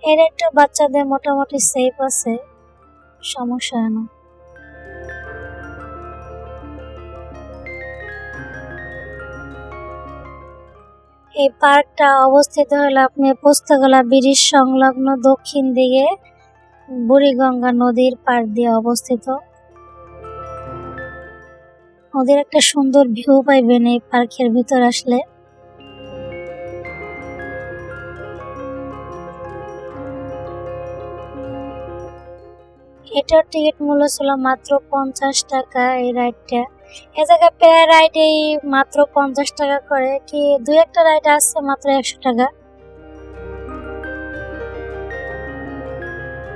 এর একটু বাচ্চাদের মোটামুটি সেফ আছে, সমস্যা হয় না। এই পার্কটা অবস্থিত হলো আপনি পোস্তগোলা ব্রিজ সংলগ্ন দক্ষিণ দিকে বুড়িগঙ্গা নদীর পাড় দিয়ে অবস্থিত। নদীর একটা সুন্দর ভিউ পাইবেন এই পার্কের ভিতর আসলে। এটার টিকিট মূল্য ছিল মাত্র 50 টাকা। এই রাইডটা এ জায়গায় প্রায় রাইডেই মাত্র 50 টাকা করে, কি দুই একটা রাইড আছে মাত্র 100 টাকা।